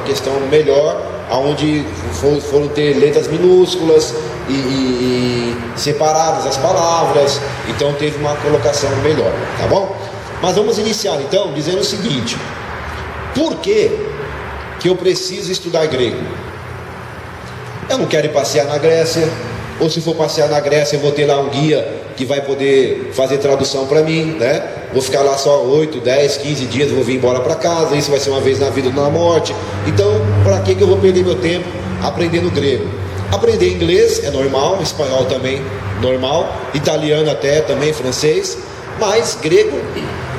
questão melhor, onde foram ter letras minúsculas e separadas as palavras, então teve uma colocação melhor, tá bom? Mas vamos iniciar então dizendo o seguinte: por que eu preciso estudar grego? Eu não quero ir passear na Grécia, ou se for passear na Grécia eu vou ter lá um guia que vai poder fazer tradução para mim, né? Vou ficar lá só 8, 10, 15 dias, vou vir embora para casa, isso vai ser uma vez na vida ou na morte. Então, para que eu vou perder meu tempo aprendendo grego? Aprender inglês é normal, espanhol também normal, italiano até também, francês, mas grego,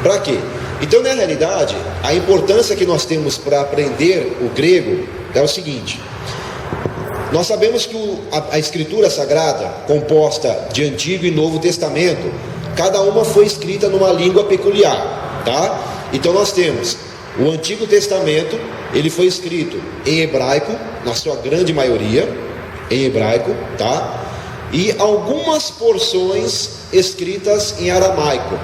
para quê? Então, na realidade, a importância que nós temos para aprender o grego é o seguinte: nós sabemos que a Escritura Sagrada, composta de Antigo e Novo Testamento, cada uma foi escrita numa língua peculiar, tá? Então nós temos o Antigo Testamento, ele foi escrito em hebraico, na sua grande maioria, em hebraico, tá? E algumas porções escritas em aramaico,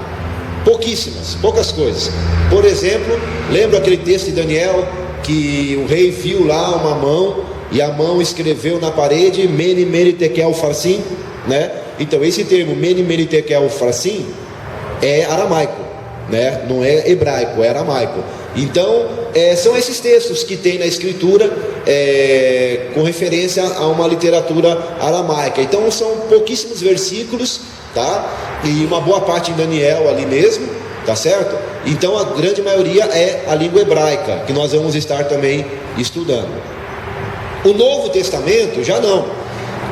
pouquíssimas, poucas coisas. Por exemplo, lembra aquele texto de Daniel, que o rei viu lá uma mão, e a mão escreveu na parede Mene Mene Tekel Farsim, né? Então esse termo Mene Mene Tekel Farsim é aramaico, né? Não é hebraico, é aramaico. Então são esses textos que tem na escritura com referência a uma literatura aramaica. Então são pouquíssimos versículos, tá? E uma boa parte em Daniel ali mesmo, tá certo? Então a grande maioria é a língua hebraica, que nós vamos estar também estudando. O Novo Testamento já não,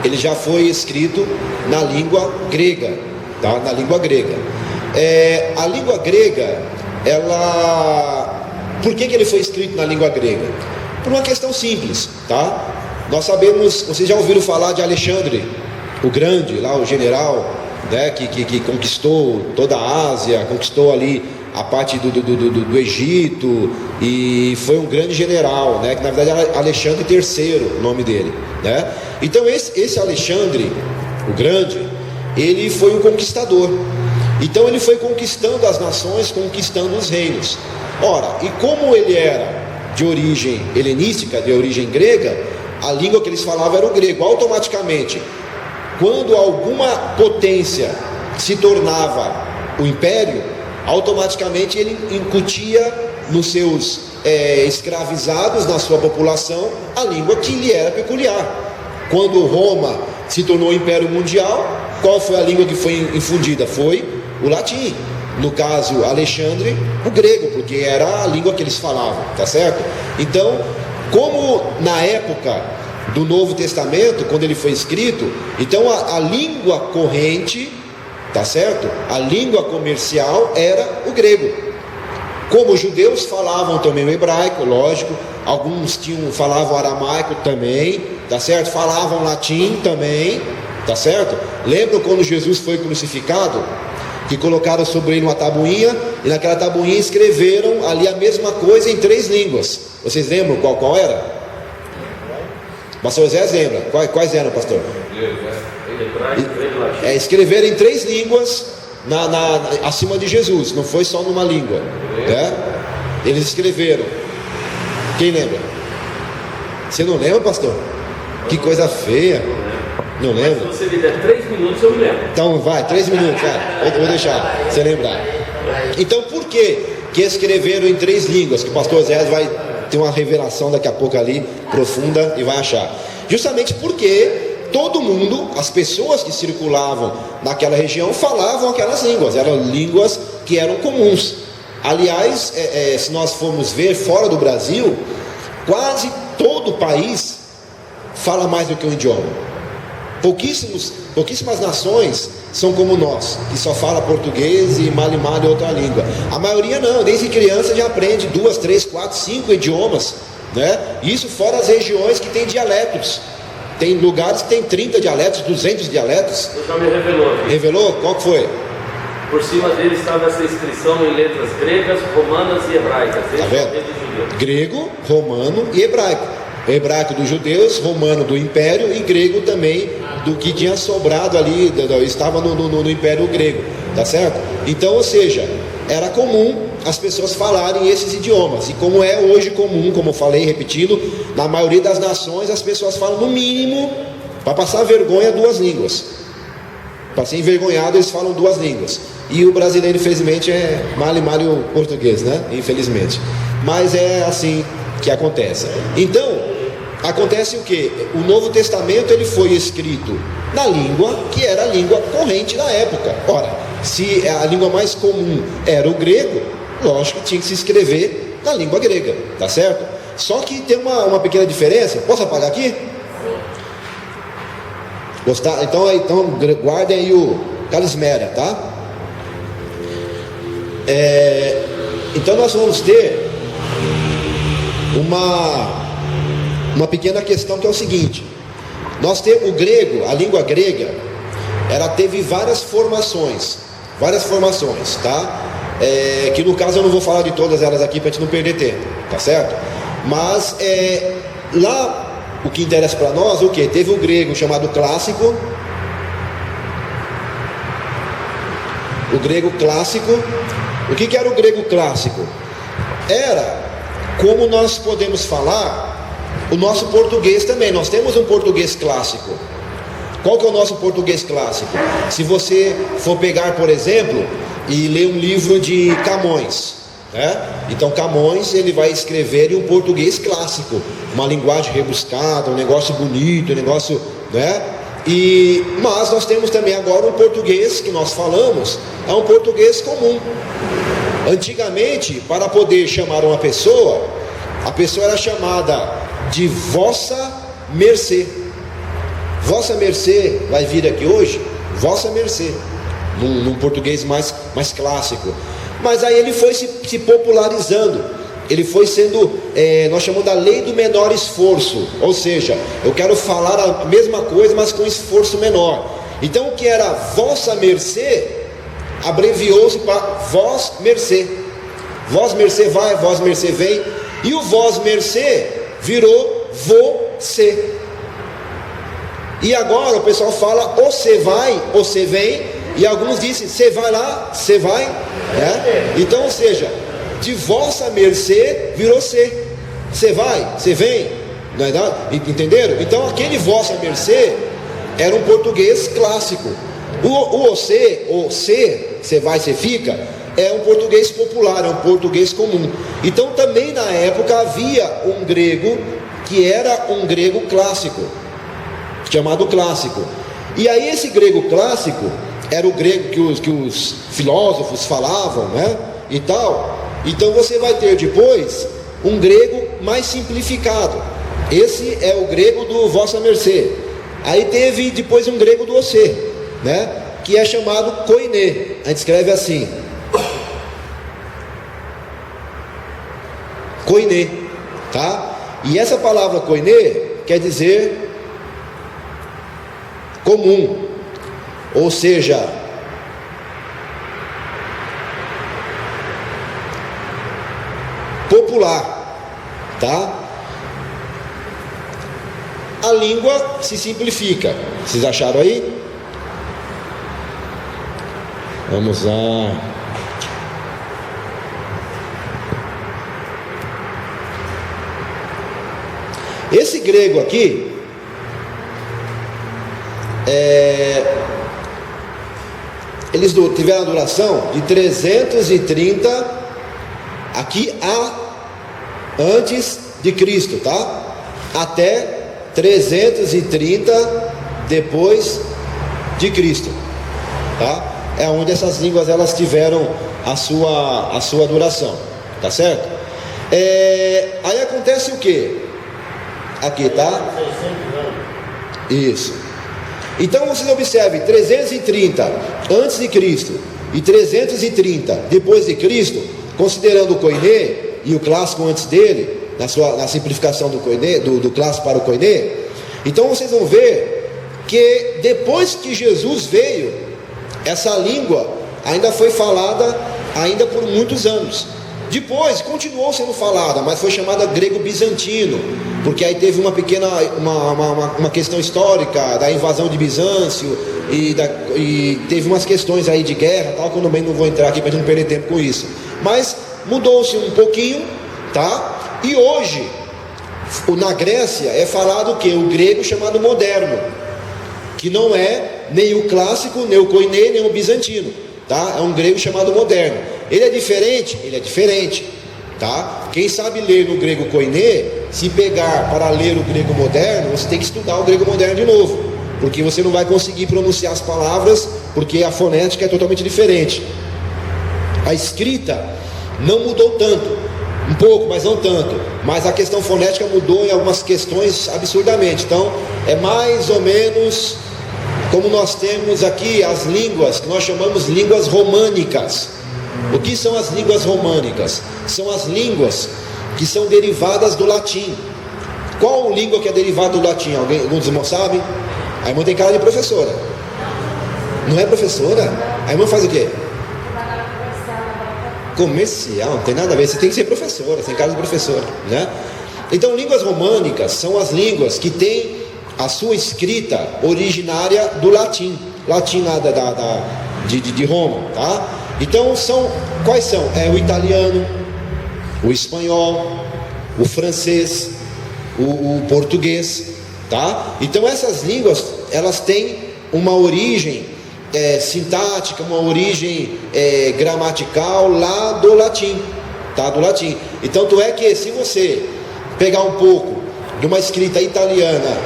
ele já foi escrito na língua grega, tá? Na língua grega. A língua grega, por que ele foi escrito na língua grega? Por uma questão simples, tá? Nós sabemos, vocês já ouviram falar de Alexandre o Grande, lá o general, né, que conquistou toda a Ásia, conquistou ali a parte do Egito, e foi um grande general, né, que na verdade era Alexandre III, o nome dele, né? Então esse Alexandre o Grande, ele foi um conquistador. Então ele foi conquistando as nações, conquistando os reinos. Ora, e como ele era de origem helenística, de origem grega, a língua que eles falavam era o grego. Automaticamente, quando alguma potência se tornava o império, automaticamente ele incutia nos seus escravizados, na sua população, a língua que lhe era peculiar. Quando Roma se tornou império mundial, qual foi a língua que foi infundida? Foi o latim. No caso, Alexandre, o grego, porque era a língua que eles falavam, tá certo? Então, como na época do Novo Testamento, quando ele foi escrito, então a língua corrente, tá certo? A língua comercial era o grego. Como os judeus falavam também o hebraico, lógico, alguns falavam aramaico também, tá certo? Falavam latim também, tá certo? Lembram quando Jesus foi crucificado? Que colocaram sobre ele uma tabuinha, e naquela tabuinha escreveram ali a mesma coisa em 3 línguas. Vocês lembram qual era? Pastor José lembra? Quais eram, pastor? Escreveram em 3 línguas acima de Jesus, não foi só numa língua, né? Eles escreveram. Quem lembra? Você não lembra, pastor? Que coisa feia. Não lembro? Mas se você me der 3 minutos, eu me lembro. Então vai, 3 minutos, vai. Vou deixar você lembrar. Então por que escreveram em 3 línguas? Que o pastor Zé vai ter uma revelação daqui a pouco ali, profunda, e vai achar. Justamente porque todo mundo, as pessoas que circulavam naquela região, falavam aquelas línguas. Eram línguas que eram comuns. Aliás, se nós formos ver fora do Brasil, quase todo o país fala mais do que um idioma. Pouquíssimas nações são como nós, que só fala português e mal outra língua. A maioria não, desde criança já aprende 2, 3, 4, 5 idiomas, né? Isso fora as regiões que tem dialetos. Tem lugares que tem 30 dialetos, 200 dialetos. O senhor me revelou. Revelou? Qual que foi? Por cima dele estava essa inscrição em letras gregas, romanas e hebraicas. Tá vendo? Grego, romano e hebraico. Hebraico dos judeus, romano do império e grego também do que tinha sobrado ali, estava no império grego, tá certo? Então, ou seja, era comum as pessoas falarem esses idiomas. E como é hoje comum, como eu falei, repetindo, na maioria das nações as pessoas falam no mínimo, para passar vergonha, 2 línguas. Para ser envergonhado, eles falam 2 línguas. E o brasileiro, infelizmente, é male o português, né? Infelizmente. Mas é assim que acontece. Então, acontece o que? O Novo Testamento ele foi escrito na língua que era a língua corrente na época. Ora, se a língua mais comum era o grego, lógico que tinha que se escrever na língua grega, tá certo? Só que tem uma pequena diferença. Posso apagar aqui? Gostar? Então guardem aí o Calisméria, tá? Então nós vamos ter uma pequena questão que é o seguinte: nós temos o grego, a língua grega, ela teve várias formações, tá? Que no caso eu não vou falar de todas elas aqui para a gente não perder tempo, tá certo? Mas lá o que interessa para nós, o que? Teve o grego chamado clássico, o grego clássico. O que era o grego clássico? Era como nós podemos falar o nosso português também. Nós temos um português clássico. Qual que é o nosso português clássico? Se você for pegar, por exemplo, e ler um livro de Camões, né? Então Camões ele vai escrever em um português clássico, uma linguagem rebuscada, um negócio bonito, um negócio, né? Mas nós temos também agora um português que nós falamos, é um português comum. Antigamente, para poder chamar uma pessoa, a pessoa era chamada de Vossa Mercê. Vossa Mercê vai vir aqui hoje, Vossa Mercê, num português mais clássico. Mas aí ele foi se popularizando, ele foi sendo, nós chamamos da lei do menor esforço, ou seja, eu quero falar a mesma coisa, mas com esforço menor. Então o que era Vossa Mercê, abreviou-se para Vós Mercê. Vós Mercê vai, Vós Mercê vem, e o Vós Mercê virou Você. E agora o pessoal fala você vai, você vem, e alguns dizem você vai lá, você vai, né? Então, ou seja, de Vossa Mercê virou você vai, você vem, não é verdade? Entenderam? Então aquele Vossa Mercê era um português clássico. O você vai, você fica, é um português popular, é um português comum. Então também na época havia um grego que era um grego clássico, chamado clássico. E aí esse grego clássico era o grego que os filósofos falavam, né? E tal. Então você vai ter depois um grego mais simplificado. Esse é o grego do Vossa Mercê. Aí teve depois um grego do você, né? Que é chamado koiné. A gente escreve assim: koiné, tá? E essa palavra koiné quer dizer comum, ou seja, popular, tá? A língua se simplifica. Vocês acharam aí? Vamos lá. Esse grego aqui eles tiveram a duração de 330 aqui antes de Cristo, tá? Até 330 depois de Cristo, tá? É onde essas línguas elas tiveram a sua duração, tá certo? Aí acontece o que? Aqui, tá? Isso. Então vocês observem, 330 antes de Cristo e 330 depois de Cristo, considerando o koiné e o clássico antes dele, na simplificação do koiné, do clássico para o koiné. Então vocês vão ver que depois que Jesus veio, essa língua ainda foi falada ainda por muitos anos. Depois continuou sendo falada, mas foi chamada grego bizantino, porque aí teve uma pequena uma questão histórica da invasão de Bizâncio e teve umas questões aí de guerra, tal, que eu também não vou entrar aqui para não perder tempo com isso. Mas mudou-se um pouquinho, tá? E hoje, na Grécia, é falado o quê? O grego chamado moderno, que não é nem o clássico, nem o koiné, nem o bizantino, tá? É um grego chamado moderno. Ele é diferente? Ele é diferente, tá? Quem sabe ler no grego koiné, se pegar para ler o grego moderno, você tem que estudar o grego moderno de novo, porque você não vai conseguir pronunciar as palavras, porque a fonética é totalmente diferente. A escrita não mudou tanto, um pouco, mas não tanto, mas a questão fonética mudou em algumas questões absurdamente. Então é mais ou menos como nós temos aqui as línguas que nós chamamos línguas românicas. O que são as línguas românicas? São as línguas que são derivadas do latim. Qual língua que é derivada do latim? Alguns irmãos sabem? A irmã tem cara de professora. Não é professora? A irmã faz o quê? Comercial, não tem nada a ver. Você tem que ser professora, você tem cara de professora, né? Então, línguas românicas são as línguas que têm a sua escrita originária do latim. Latim lá de Roma, tá? Então, quais são? O italiano, o espanhol, o francês, o português, tá? Então, essas línguas, elas têm uma origem sintática, uma origem gramatical lá do latim, tá? Do latim. Então, se você pegar um pouco de uma escrita italiana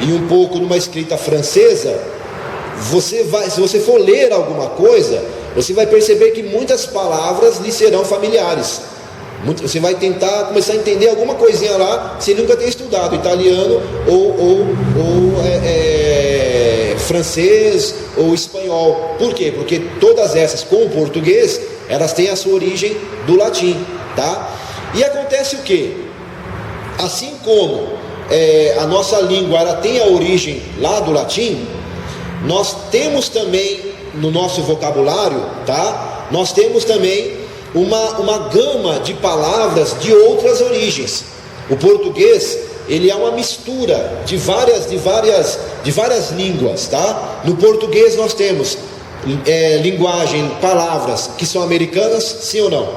e um pouco de uma escrita francesa, se você for ler alguma coisa, você vai perceber que muitas palavras lhe serão familiares. Você vai tentar começar a entender alguma coisinha lá, sem nunca ter estudado italiano ou francês ou espanhol. Por quê? Porque todas essas, com o português, elas têm a sua origem do latim, tá? E acontece o quê? Assim como a nossa língua ela tem a origem lá do latim, nós temos também no nosso vocabulário, tá? Nós temos também uma gama de palavras de outras origens. O português, ele é uma mistura de várias línguas, tá? No português nós temos palavras que são americanas, sim ou não?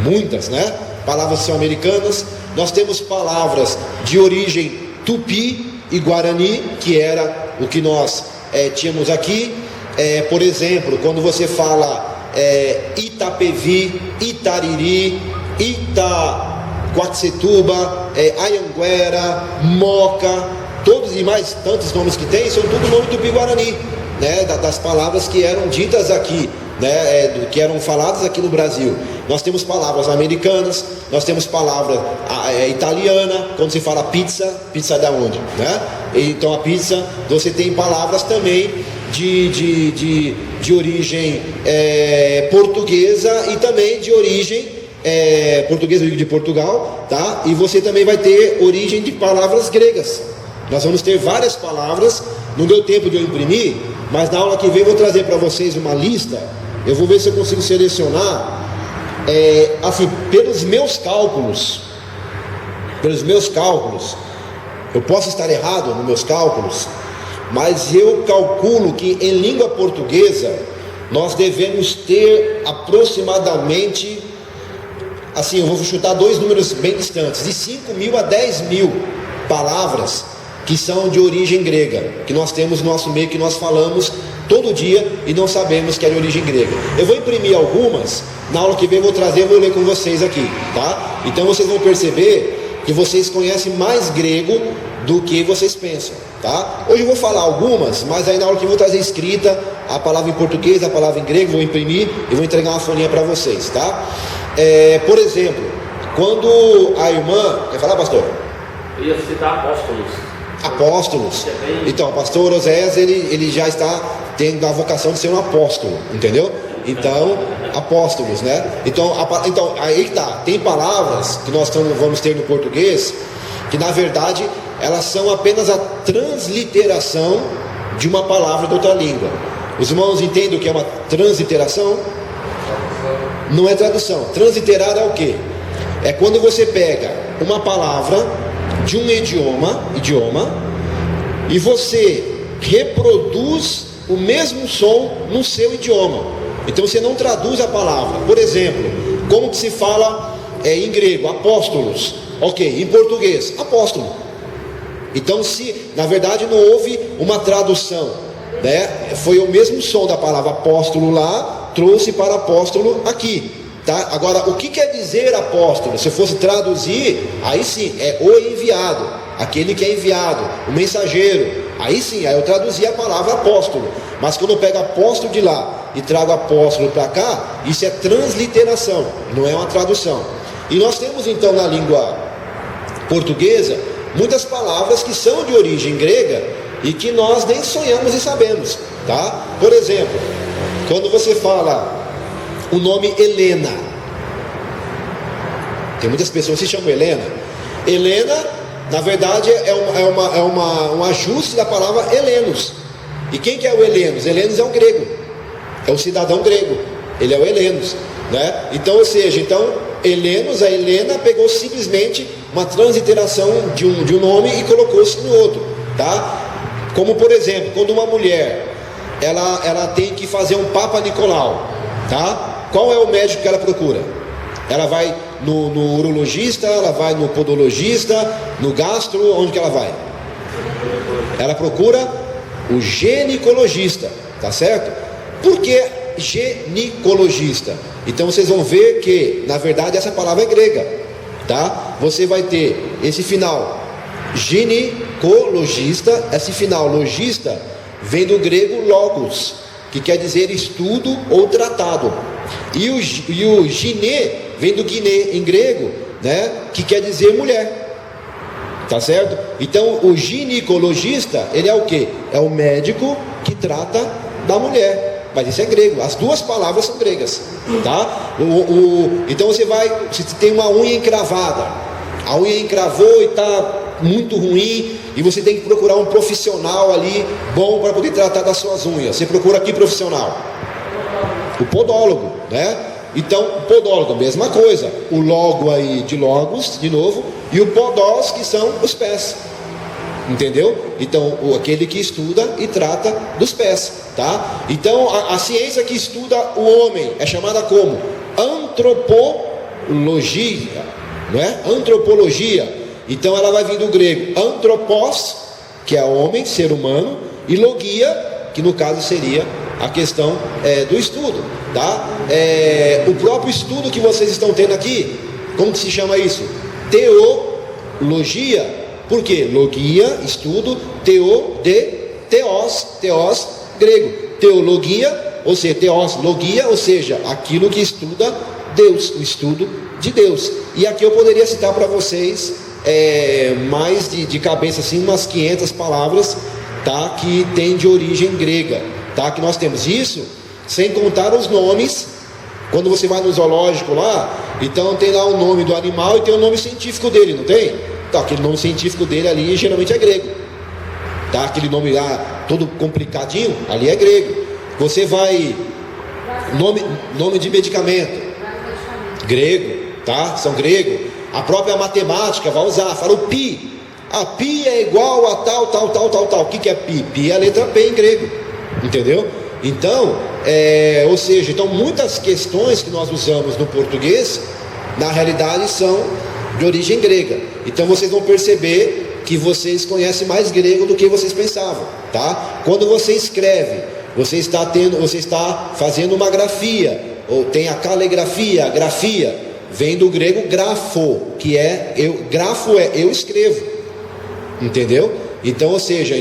Muitas, né? Palavras que são americanas. Nós temos palavras de origem tupi e guarani, que era o que nós tínhamos aqui. Por exemplo, quando você fala Itapevi, Itariri, Itaquacetuba, Anhanguera, Moca, todos e mais tantos nomes que tem, são tudo nome tupi-guarani, né? Das palavras que eram ditas aqui, né? Que eram faladas aqui no Brasil. Nós temos palavras americanas, nós temos palavra italiana. Quando se fala pizza é da onde, né? Então a pizza, você tem palavras também de origem portuguesa e também de origem portuguesa de Portugal, tá? E você também vai ter origem de palavras gregas. Nós vamos ter várias palavras. Não deu tempo de eu imprimir, mas na aula que vem eu vou trazer para vocês uma lista. Eu vou ver se eu consigo selecionar assim, pelos meus cálculos, eu posso estar errado nos meus cálculos, mas eu calculo que em língua portuguesa nós devemos ter aproximadamente, assim, eu vou chutar dois números bem distantes, de 5.000 a 10.000 palavras que são de origem grega, que nós temos no nosso meio, que nós falamos todo dia e não sabemos que é de origem grega. Eu vou imprimir algumas, na aula que vem eu vou trazer, eu vou ler com vocês aqui, tá? Então vocês vão perceber que vocês conhecem mais grego do que vocês pensam, tá? Hoje eu vou falar algumas, mas aí na aula que vem eu vou trazer escrita, a palavra em português, a palavra em grego, vou imprimir e vou entregar uma folhinha para vocês, tá? Por exemplo, quando a irmã... Quer falar, pastor? Eu ia citar apóstolos. Então, o pastor Oséias, ele já está tendo a vocação de ser um apóstolo, entendeu? Então, apóstolos, né? Então aí que tá. Tem palavras que nós vamos ter no português que na verdade elas são apenas a transliteração de uma palavra de outra língua. Os irmãos entendem o que é uma transliteração? Não é tradução. Transliterar é o quê? É quando você pega uma palavra de um idioma e você reproduz o mesmo som no seu idioma. Então você não traduz a palavra. Por exemplo, Como que se fala em grego? Apóstolos. Ok, em português, apóstolo. Então, se na verdade não houve uma tradução, né? Foi o mesmo som da palavra apóstolo lá, trouxe para apóstolo aqui, tá? Agora, o que quer dizer apóstolo? Se eu fosse traduzir, aí sim, é o enviado, aquele que é enviado, o mensageiro. Aí sim, aí eu traduzi a palavra apóstolo. Mas quando eu pego apóstolo de lá e trago apóstolo para cá, isso é transliteração, não é uma tradução. E nós temos então na língua portuguesa muitas palavras que são de origem grega e que nós nem sonhamos e sabemos, tá? Por exemplo, quando você fala o nome Helena, tem muitas pessoas que se chamam Helena. Helena, na verdade, um ajuste da palavra Helenos. E quem que é o Helenos? Helenos é um grego, é um cidadão grego, ele é o Helenos, né? Então, ou seja, Helenos, a Helena pegou simplesmente uma transliteração de um nome e colocou-se no outro, tá? Como por exemplo, quando uma mulher ela tem que fazer um Papa Nicolau, tá? Qual é o médico que ela procura? Ela vai no urologista, ela vai no podologista, no gastro, onde que ela vai? Ela procura o ginecologista, tá certo? Por que ginecologista? Então vocês vão ver que na verdade essa palavra é grega, tá? Você vai ter esse final ginecologista, esse final logista vem do grego logos, que quer dizer estudo ou tratado, e o gine vem do guiné em grego, né? Que quer dizer mulher, tá certo? Então o ginecologista, ele é o que? É o médico que trata da mulher. Mas isso é grego, as duas palavras são gregas, tá? Então você tem uma unha encravada, a unha encravou e está muito ruim, e você tem que procurar um profissional ali bom para poder tratar das suas unhas. Você procura que profissional? O podólogo, né? Então, o podólogo, a mesma coisa, o logo aí de logos, de novo, e o podós, que são os pés. Entendeu? Então, aquele que estuda e trata dos pés, tá? Então, a ciência que estuda o homem é chamada como antropologia, não é? Antropologia. Então, ela vai vir do grego antropos, que é homem, ser humano, e logia, que no caso seria a questão do estudo, tá? O próprio estudo que vocês estão tendo aqui, como que se chama isso? Teologia. Por quê? Logia, estudo, teos, grego. Teologia, ou seja, teos, logia, ou seja, aquilo que estuda Deus, o estudo de Deus. E aqui eu poderia citar para vocês mais de cabeça assim, umas 500 palavras, tá? Que tem de origem grega, tá? Que nós temos isso, sem contar os nomes. Quando você vai no zoológico lá, então tem lá o nome do animal e tem o nome científico dele, não tem? Então, aquele nome científico dele ali geralmente é grego, tá? Aquele nome lá todo complicadinho, ali é grego. Você vai nome de medicamento, grego, tá? São grego. A própria matemática vai usar, fala o pi. A pi é igual a tal. O que é pi? Pi é a letra P em grego, entendeu? Então, ou seja, então muitas questões que nós usamos no português, na realidade são de origem grega. Então vocês vão perceber que vocês conhecem mais grego do que vocês pensavam, tá? Quando você escreve, você está fazendo uma grafia, ou tem a caligrafia, a grafia, vem do grego grafo, que grafo é eu escrevo, entendeu? Então, ou seja,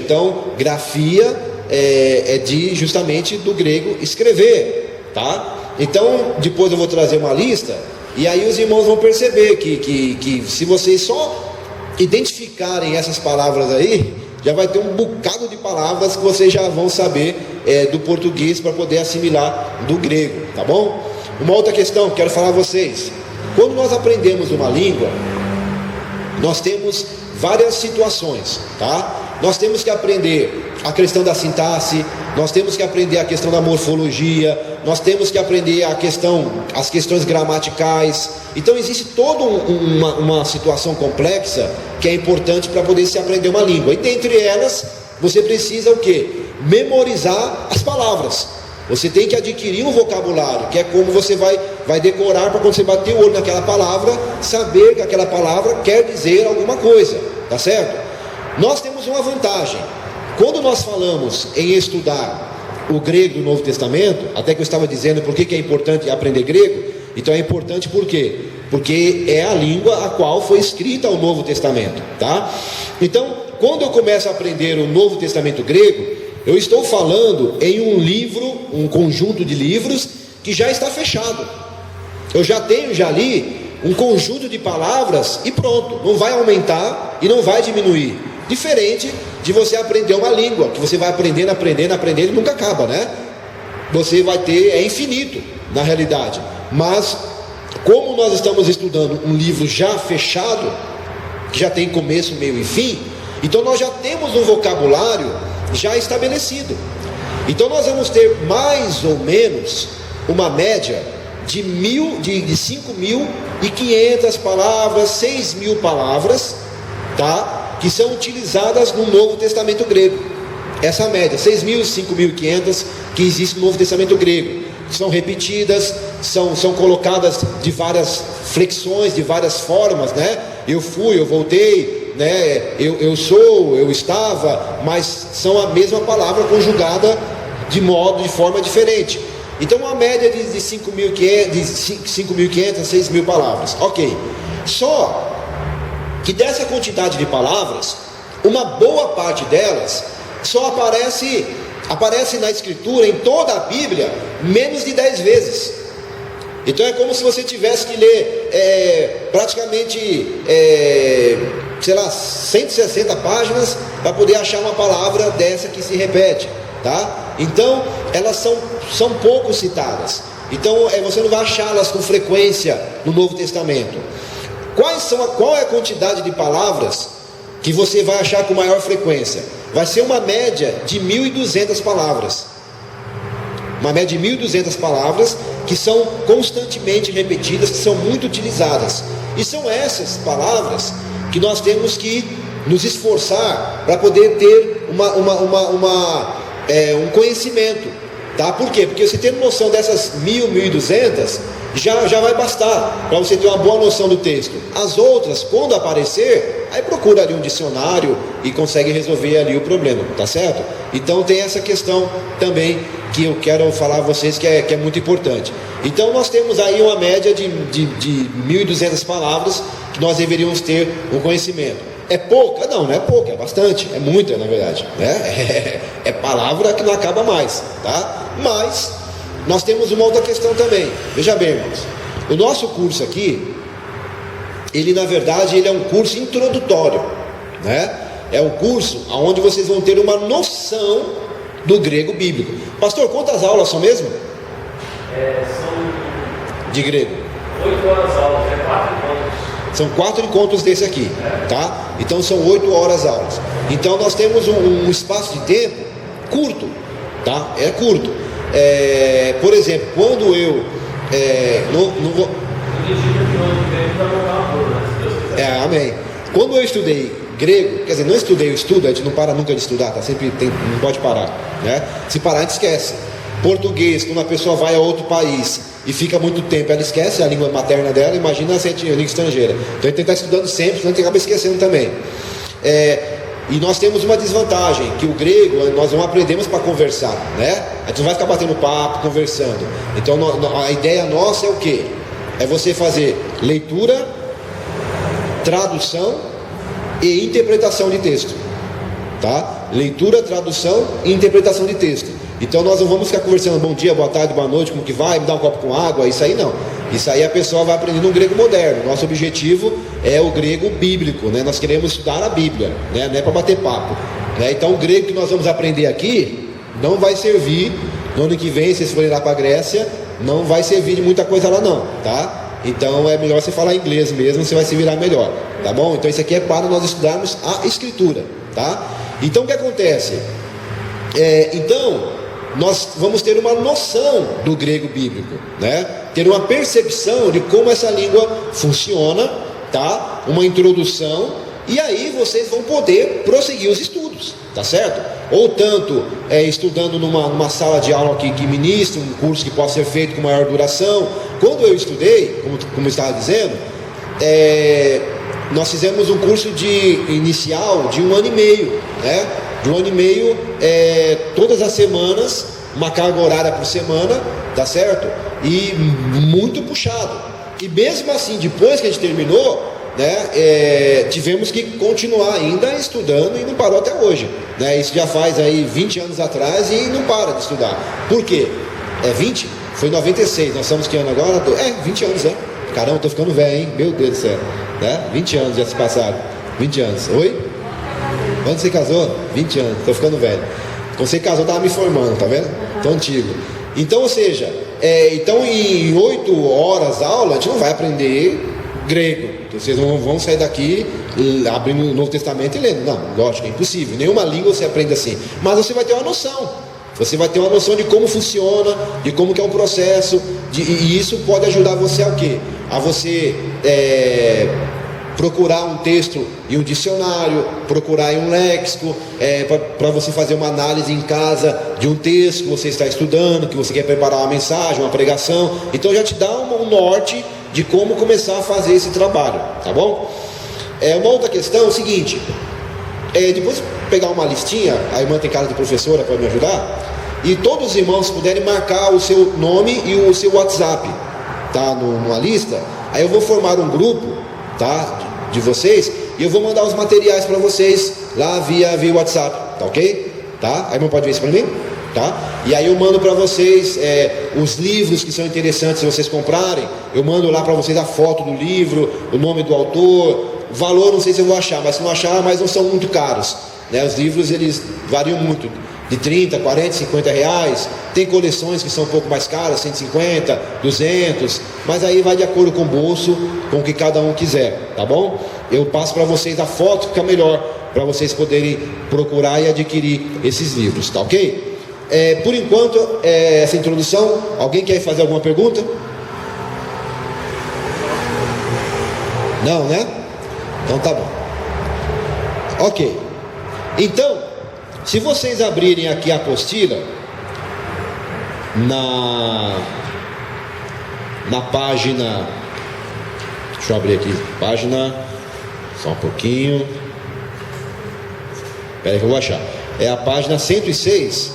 grafia é justamente do grego escrever, tá? Então, depois eu vou trazer uma lista. E aí os irmãos vão perceber que se vocês só identificarem essas palavras aí, já vai ter um bocado de palavras que vocês já vão saber do português para poder assimilar do grego, tá bom? Uma outra questão que quero falar a vocês: quando nós aprendemos uma língua, nós temos várias situações, tá? Nós temos que aprender a questão da sintaxe, nós temos que aprender a questão da morfologia, nós temos que aprender as questões gramaticais. Então existe toda uma situação complexa que é importante para poder se aprender uma língua. E dentre elas, você precisa o quê? Memorizar as palavras. Você tem que adquirir um vocabulário, que é como você vai decorar para quando você bater o olho naquela palavra, saber que aquela palavra quer dizer alguma coisa, tá certo? Nós temos uma vantagem. Quando nós falamos em estudar o grego do Novo Testamento, até que eu estava dizendo por que é importante aprender grego, então é importante por quê? Porque é a língua a qual foi escrita o Novo Testamento, tá? Então, quando eu começo a aprender o Novo Testamento grego, eu estou falando em um livro, um conjunto de livros que já está fechado. Eu já ali um conjunto de palavras e pronto, não vai aumentar e não vai diminuir. Diferente de você aprender uma língua, que você vai aprendendo e nunca acaba, né? Você vai ter, é infinito na realidade. Mas como nós estamos estudando um livro já fechado, que já tem começo, meio e fim, então nós já temos um vocabulário já estabelecido. Então nós vamos ter mais ou menos uma média de 5.500 palavras, 6.000 palavras, tá? Que são utilizadas no Novo Testamento grego. Essa média, 6.000 e 5.500 que existe no Novo Testamento grego, são repetidas, são colocadas de várias flexões, de várias formas, né? Eu fui, eu voltei, né? Eu sou, eu estava, mas são a mesma palavra conjugada de forma diferente. Então uma média de 5.500 a 6.000 palavras, ok. Só que dessa quantidade de palavras, uma boa parte delas só aparece na escritura, em toda a Bíblia, menos de 10 vezes. Então é como se você tivesse que ler praticamente 160 páginas para poder achar uma palavra dessa que se repete, tá? Então elas são pouco citadas. Então você não vai achá-las com frequência no Novo Testamento. Qual é a quantidade de palavras que você vai achar com maior frequência? Vai ser uma média de 1.200 palavras. Uma média de 1.200 palavras que são constantemente repetidas, que são muito utilizadas. E são essas palavras que nós temos que nos esforçar para poder ter um conhecimento, tá? Por quê? Porque você tendo noção dessas 1.200 já vai bastar para você ter uma boa noção do texto. As outras, quando aparecer, aí procura ali um dicionário e consegue resolver ali o problema, tá certo? Então tem essa questão também que eu quero falar a vocês que é muito importante. Então nós temos aí uma média de 1.200 palavras que nós deveríamos ter um conhecimento. É pouca? Não é pouca, é bastante, é muita na verdade, né? É palavra que não acaba mais, tá? Mas nós temos uma outra questão também. Veja bem, irmãos, o nosso curso aqui, ele na verdade é um curso introdutório, né? É um curso onde vocês vão ter uma noção do grego bíblico. Pastor, quantas aulas são mesmo? São de grego? 8 horas aulas, 4 encontros. São 4 encontros desse aqui, tá? Então são 8 horas aulas. Então nós temos um espaço de tempo curto, tá? É curto. Por exemplo, quando eu não vou... amém. Quando eu estudei grego, quer dizer, não estudei, eu estudo, a gente não para nunca de estudar, tá? Sempre não pode parar, né? Se parar a gente esquece. Português, quando a pessoa vai a outro país e fica muito tempo, ela esquece a língua materna dela, imagina a língua estrangeira. Então a gente tem que estar estudando sempre, senão a gente acaba esquecendo também. E nós temos uma desvantagem, que o grego nós não aprendemos para conversar, né? A gente não vai ficar batendo papo, conversando. Então a ideia nossa é o quê? É você fazer leitura, tradução e interpretação de texto, tá? Leitura, tradução e interpretação de texto. Então nós não vamos ficar conversando bom dia, boa tarde, boa noite, como que vai, me dá um copo com água, isso aí não. Isso aí a pessoa vai aprendendo um grego moderno. Nosso objetivo é o grego bíblico, né? Nós queremos estudar a Bíblia, né? Não é para bater papo, né? Então o grego que nós vamos aprender aqui não vai servir no ano que vem, se vocês forem lá para a Grécia, não vai servir de muita coisa lá não, tá? Então é melhor você falar inglês mesmo, você vai se virar melhor, tá bom? Então isso aqui é para nós estudarmos a Escritura, tá? Então o que acontece? Então nós vamos ter uma noção do grego bíblico, né? Ter uma percepção de como essa língua funciona, tá? Uma introdução E aí vocês vão poder prosseguir os estudos, tá certo? Ou tanto estudando numa sala de aula que ministra um curso que possa ser feito com maior duração. Quando eu estudei, como eu estava dizendo, nós fizemos um curso inicial de 1 ano e meio, né? De 1 ano e meio, todas as semanas, uma carga horária por semana, tá certo? E muito puxado. E mesmo assim, depois que a gente terminou, né, tivemos que continuar ainda estudando e não parou até hoje, né? Isso já faz aí 20 anos atrás e não para de estudar. Por quê? 20? Foi em 96, nós estamos que ano agora? 20 anos, né? Caramba, tô ficando velho, hein? Meu Deus do céu, né? 20 anos já se passaram. 20 anos. Oi? Quando você casou? 20 anos, tô ficando velho. Quando você casou, tava me formando, tá vendo? Tô antigo. Então, ou seja, então em 8 horas aula, a gente não vai aprender grego. Então, vocês não vão sair daqui abrindo o Novo Testamento e lendo. Não, lógico, é impossível. Nenhuma língua você aprende assim. Mas você vai ter uma noção. Você vai ter uma noção de como funciona, de como que é o processo. E isso pode ajudar você a quê? A você procurar um texto em um dicionário, procurar em um léxico, para você fazer uma análise em casa de um texto que você está estudando, que você quer preparar uma mensagem, uma pregação. Então já te dá um norte de como começar a fazer esse trabalho, tá bom? Uma outra questão é o seguinte, depois pegar uma listinha, a irmã tem cara de professora para me ajudar, e todos os irmãos puderem marcar o seu nome e o seu WhatsApp, tá? Numa lista, aí eu vou formar um grupo, tá? De vocês, e eu vou mandar os materiais para vocês lá via WhatsApp, tá ok? Tá? A irmã pode ver isso para mim? Tá? E aí eu mando para vocês os livros que são interessantes se vocês comprarem. Eu mando lá para vocês a foto do livro, o nome do autor, valor não sei se eu vou achar, mas se não achar, mas não são muito caros, né? Os livros eles variam muito, de 30, 40, 50 reais. Tem coleções que são um pouco mais caras, 150, 200, mas aí vai de acordo com o bolso, com o que cada um quiser, tá bom? Eu passo para vocês a foto que fica melhor, para vocês poderem procurar e adquirir esses livros, tá ok? Por enquanto, essa introdução. Alguém quer fazer alguma pergunta? Não, né? Então tá bom. Ok. Então, se vocês abrirem aqui a apostila, na página, deixa eu abrir aqui, página, só um pouquinho, espera que eu vou achar, é a página 106,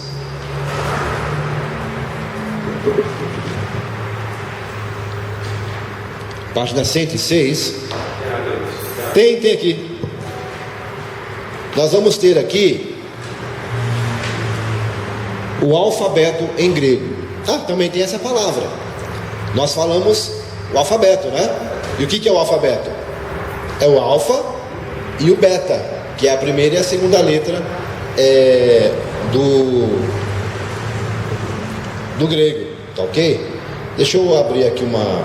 página 106, tem aqui, nós vamos ter aqui o alfabeto em grego. Também tem essa palavra. Nós falamos o alfabeto, né? E o que é o alfabeto? É o alfa e o beta, que é a primeira e a segunda letra do grego, tá ok? Deixa eu abrir aqui uma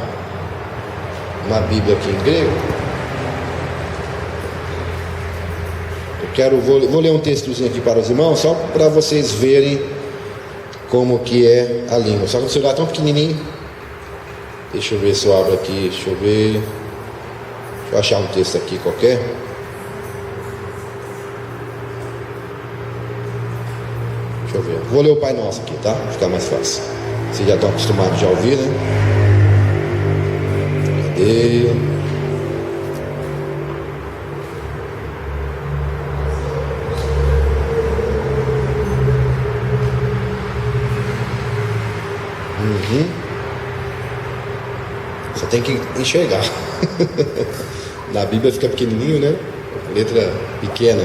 Bíblia aqui em grego. Vou ler um textozinho aqui para os irmãos, só para vocês verem como que é a língua. Só que o celular é tão pequenininho. Deixa eu ver se eu abro aqui. Deixa eu achar um texto aqui qualquer. Deixa eu ver. Vou ler o Pai Nosso aqui, tá? Ficar mais fácil. Vocês já estão acostumados a ouvir, né? Cadê? Só tem que enxergar. Na Bíblia fica pequenininho, né? Letra pequena.